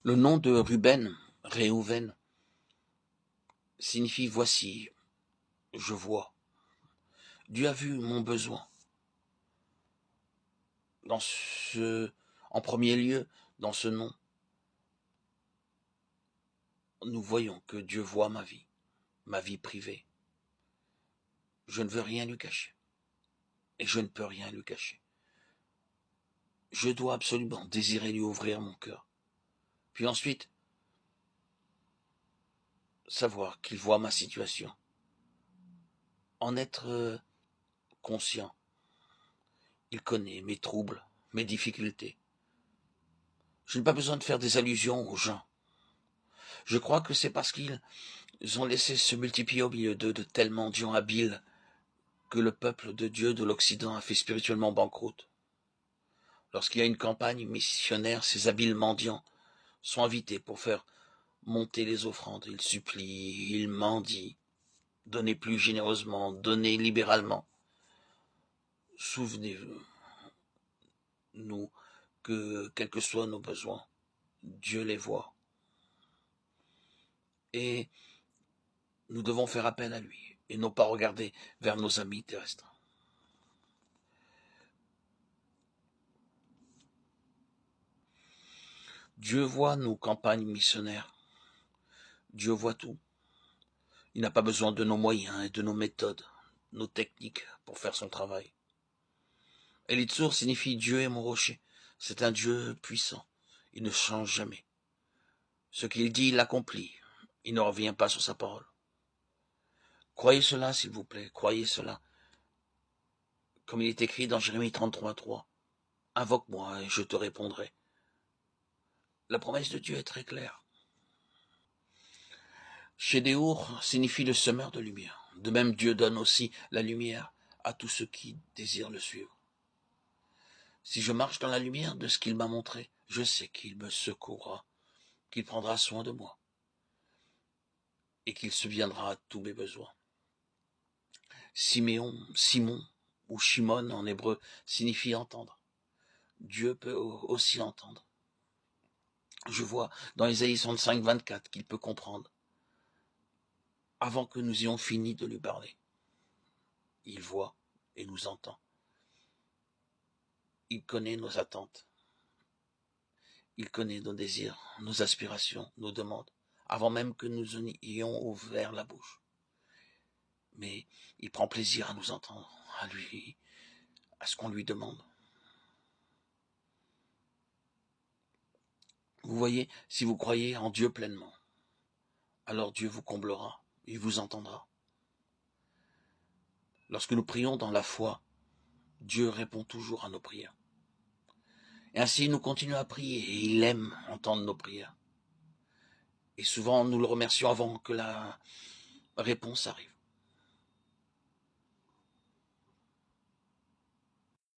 Le nom de Ruben, Réhouven, signifie voici, je vois. Dieu a vu mon besoin. En premier lieu, dans ce nom, nous voyons que Dieu voit ma vie privée. Je ne veux rien lui cacher. Et je ne peux rien lui cacher. Je dois absolument désirer lui ouvrir mon cœur. Puis ensuite, savoir qu'il voit ma situation. En être conscient. Il connaît mes troubles, mes difficultés. Je n'ai pas besoin de faire des allusions aux gens. Je crois que c'est parce qu'ils ont laissé se multiplier au milieu d'eux de tels mendiants habiles que le peuple de Dieu de l'Occident a fait spirituellement banqueroute. Lorsqu'il y a une campagne missionnaire, ces habiles mendiants sont invités pour faire monter les offrandes. Ils supplient, ils mendient. Donnez plus généreusement, donnez libéralement. Souvenez-nous que, quels que soient nos besoins, Dieu les voit. Et nous devons faire appel à lui et non pas regarder vers nos amis terrestres. Dieu voit nos campagnes missionnaires. Dieu voit tout. Il n'a pas besoin de nos moyens et de nos méthodes, nos techniques pour faire son travail. Elitsur signifie Dieu est mon rocher. C'est un Dieu puissant. Il ne change jamais. Ce qu'il dit, il l'accomplit. Il ne revient pas sur sa parole. Croyez cela, s'il vous plaît. Croyez cela. Comme il est écrit dans Jérémie 33:3. Invoque-moi et je te répondrai. La promesse de Dieu est très claire. Shedéour signifie le semeur de lumière. De même, Dieu donne aussi la lumière à tous ceux qui désirent le suivre. Si je marche dans la lumière de ce qu'il m'a montré, je sais qu'il me secourra, qu'il prendra soin de moi et qu'il subviendra à tous mes besoins. Simon ou Shimon en hébreu signifie entendre. Dieu peut aussi entendre. Je vois dans Ésaïe 65:24 qu'il peut comprendre avant que nous ayons fini de lui parler. Il voit et nous entend. Il connaît nos attentes. Il connaît nos désirs, nos aspirations, nos demandes, avant même que nous en ayons ouvert la bouche. Mais il prend plaisir à nous entendre, à ce qu'on lui demande. Vous voyez, si vous croyez en Dieu pleinement, alors Dieu vous comblera, il vous entendra. Lorsque nous prions dans la foi, Dieu répond toujours à nos prières. Et ainsi, nous continuons à prier et il aime entendre nos prières. Et souvent, nous le remercions avant que la réponse arrive.